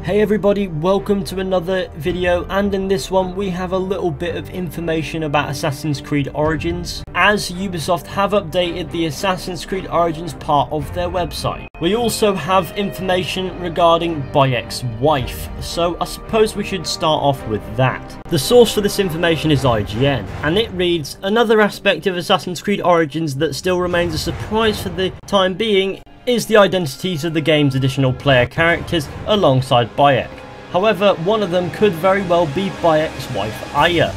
Hey everybody, welcome to another video, and in this one we have a little bit of information about Assassin's Creed Origins, as Ubisoft have updated the Assassin's Creed Origins part of their website. We also have information regarding Bayeks Wife, so I suppose we should start off with that. The source for this information is IGN, and it reads, "Another aspect of Assassin's Creed Origins that still remains a surprise for the time being is the identities of the game's additional player characters alongside Bayek. However, one of them could very well be Bayek's wife Aya,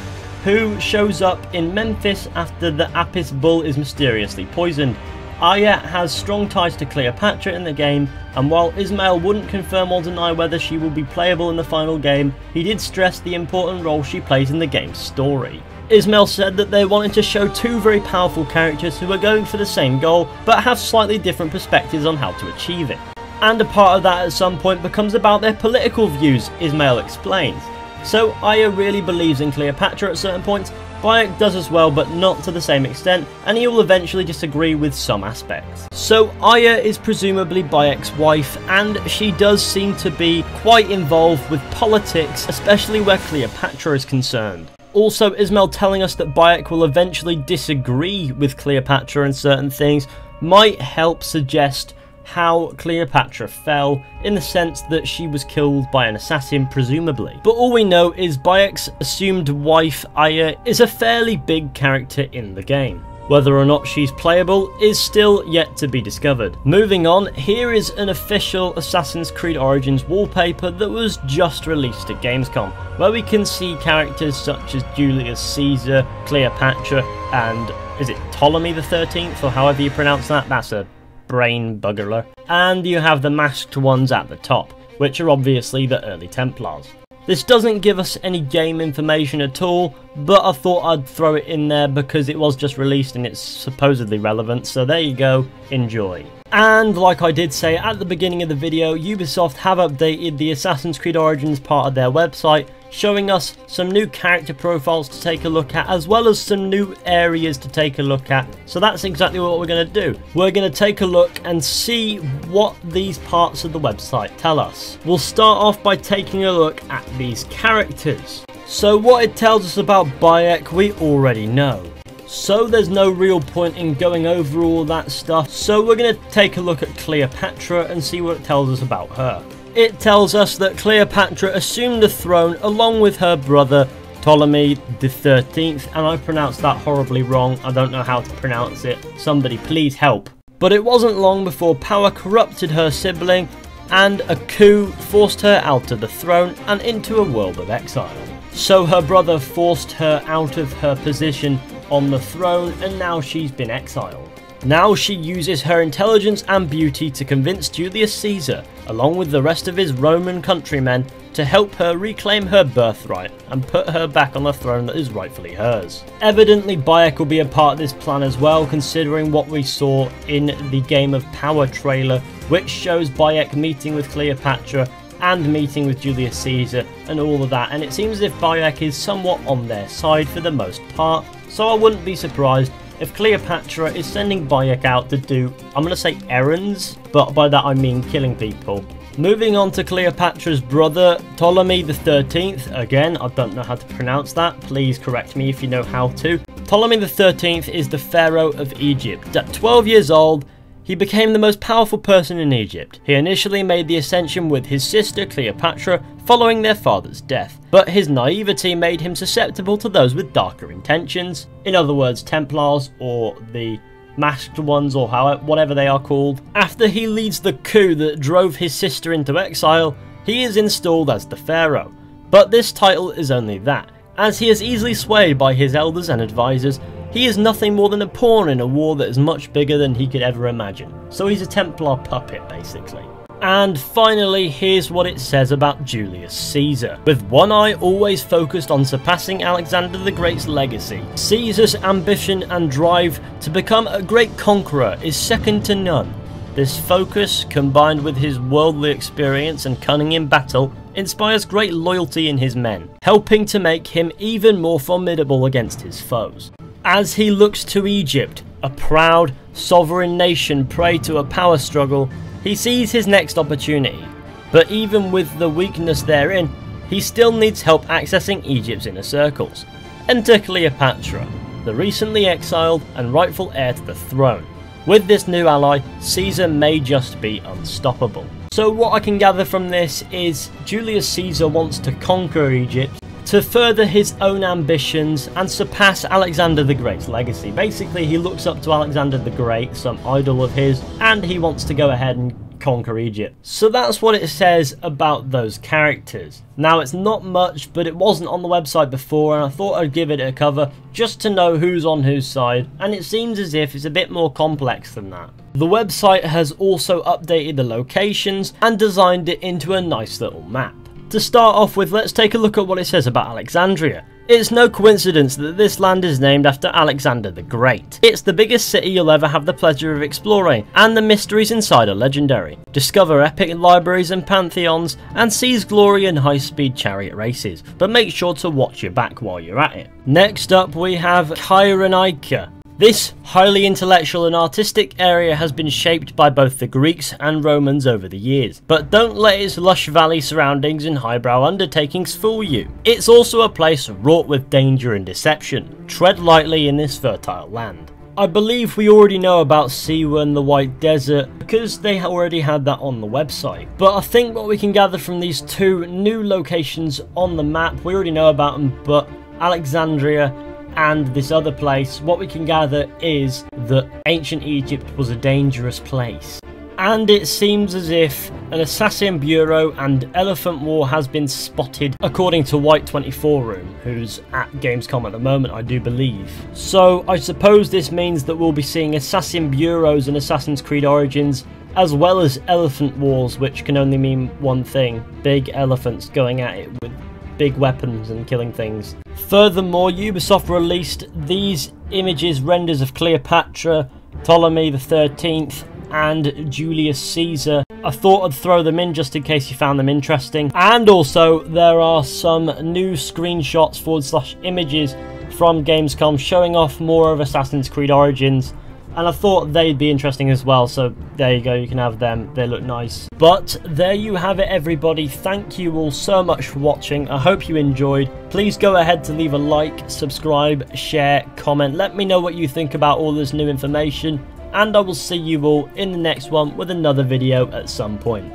who shows up in Memphis after the Apis bull is mysteriously poisoned. Aya has strong ties to Cleopatra in the game, and while Ismail wouldn't confirm or deny whether she will be playable in the final game, he did stress the important role she plays in the game's story. Ismail said that they wanted to show two very powerful characters who are going for the same goal but have slightly different perspectives on how to achieve it. And a part of that at some point becomes about their political views, Ismail explains. So Aya really believes in Cleopatra at certain points, Bayek does as well but not to the same extent, and he will eventually disagree with some aspects. So Aya is presumably Bayek's wife, and she does seem to be quite involved with politics, especially where Cleopatra is concerned. Also, Ismail telling us that Bayek will eventually disagree with Cleopatra in certain things might help suggest how Cleopatra fell, in the sense that she was killed by an assassin presumably. But all we know is Bayek's assumed wife Aya is a fairly big character in the game. Whether or not she's playable is still yet to be discovered. Moving on, here is an official Assassin's Creed Origins wallpaper that was just released at Gamescom, where we can see characters such as Julius Caesar, Cleopatra, and is it Ptolemy the 13th, or however you pronounce that? That's a brain buggerer. And you have the masked ones at the top, which are obviously the early Templars. This doesn't give us any game information at all, but I thought I'd throw it in there because it was just released and it's supposedly relevant, so there you go, enjoy. And like I did say at the beginning of the video, Ubisoft have updated the Assassin's Creed Origins part of their website, showing us some new character profiles to take a look at, as well as some new areas to take a look at. So that's exactly what we're going to do. We're going to take a look and see what these parts of the website tell us. We'll start off by taking a look at these characters. So what it tells us about Bayek we already know, so there's no real point in going over all that stuff. So we're going to take a look at Cleopatra and see what it tells us about her. It tells us that Cleopatra assumed the throne along with her brother Ptolemy the 13th, and I pronounced that horribly wrong. I don't know how to pronounce it. Somebody please help. But it wasn't long before power corrupted her sibling, and a coup forced her out of the throne and into a world of exile. So her brother forced her out of her position on the throne, and now she's been exiled. Now she uses her intelligence and beauty to convince Julius Caesar, along with the rest of his Roman countrymen, to help her reclaim her birthright and put her back on the throne that is rightfully hers. Evidently Bayek will be a part of this plan as well, considering what we saw in the Game of Power trailer, which shows Bayek meeting with Cleopatra and meeting with Julius Caesar and all of that, and it seems as if Bayek is somewhat on their side for the most part, so I wouldn't be surprised if Cleopatra is sending Bayek out to do, I'm going to say errands, but by that I mean killing people. Moving on to Cleopatra's brother, Ptolemy the 13th. Again, I don't know how to pronounce that. Please correct me if you know how to. Ptolemy the 13th is the pharaoh of Egypt. At 12 years old, he became the most powerful person in Egypt. He initially made the ascension with his sister Cleopatra following their father's death, but his naivety made him susceptible to those with darker intentions. In other words, Templars, or the masked ones, or whatever they are called. After he leads the coup that drove his sister into exile, he is installed as the pharaoh. But this title is only that, as he is easily swayed by his elders and advisors. He is nothing more than a pawn in a war that is much bigger than he could ever imagine. So he's a Templar puppet, basically. And finally, here's what it says about Julius Caesar. With one eye always focused on surpassing Alexander the Great's legacy, Caesar's ambition and drive to become a great conqueror is second to none. This focus, combined with his worldly experience and cunning in battle, inspires great loyalty in his men, helping to make him even more formidable against his foes. As he looks to Egypt, a proud, sovereign nation prey to a power struggle, he sees his next opportunity. but even with the weakness therein, he still needs help accessing Egypt's inner circles. Enter Cleopatra, the recently exiled and rightful heir to the throne. With this new ally, Caesar may just be unstoppable. So what I can gather from this is Julius Caesar wants to conquer Egypt to further his own ambitions and surpass Alexander the Great's legacy. Basically, he looks up to Alexander the Great, some idol of his, and he wants to go ahead and conquer Egypt. So that's what it says about those characters. Now, it's not much, but it wasn't on the website before, and I thought I'd give it a cover just to know who's on whose side, and it seems as if it's a bit more complex than that. The website has also updated the locations and designed it into a nice little map. To start off with, let's take a look at what it says about Alexandria. It's no coincidence that this land is named after Alexander the Great. It's the biggest city you'll ever have the pleasure of exploring, and the mysteries inside are legendary. Discover epic libraries and pantheons, and seize glory in high-speed chariot races, but make sure to watch your back while you're at it. Next up we have Kyrenaica. This highly intellectual and artistic area has been shaped by both the Greeks and Romans over the years, but don't let its lush valley surroundings and highbrow undertakings fool you. It's also a place wrought with danger and deception. Tread lightly in this fertile land. I believe we already know about Siwa and the White Desert because they already had that on the website. But I think what we can gather from these two new locations on the map, we already know about them, but Alexandria and this other place, what we can gather is that ancient Egypt was a dangerous place. And it seems as if an assassin bureau and elephant war has been spotted, according to White 24 Room, who's at Gamescom at the moment, I do believe. So I suppose this means that we'll be seeing assassin bureaus in Assassin's Creed Origins, as well as elephant wars, which can only mean one thing: big elephants going at it with big weapons and killing things. Furthermore, Ubisoft released these images, renders of Cleopatra, Ptolemy the 13th, and Julius Caesar. I thought I'd throw them in just in case you found them interesting. And also, there are some new screenshots / images from Gamescom showing off more of Assassin's Creed Origins, and I thought they'd be interesting as well, so there you go, you can have them, they look nice. But there you have it, everybody. Thank you all so much for watching. I hope you enjoyed. Please go ahead to leave a like, subscribe, share, comment. Let me know what you think about all this new information, and I will see you all in the next one with another video at some point.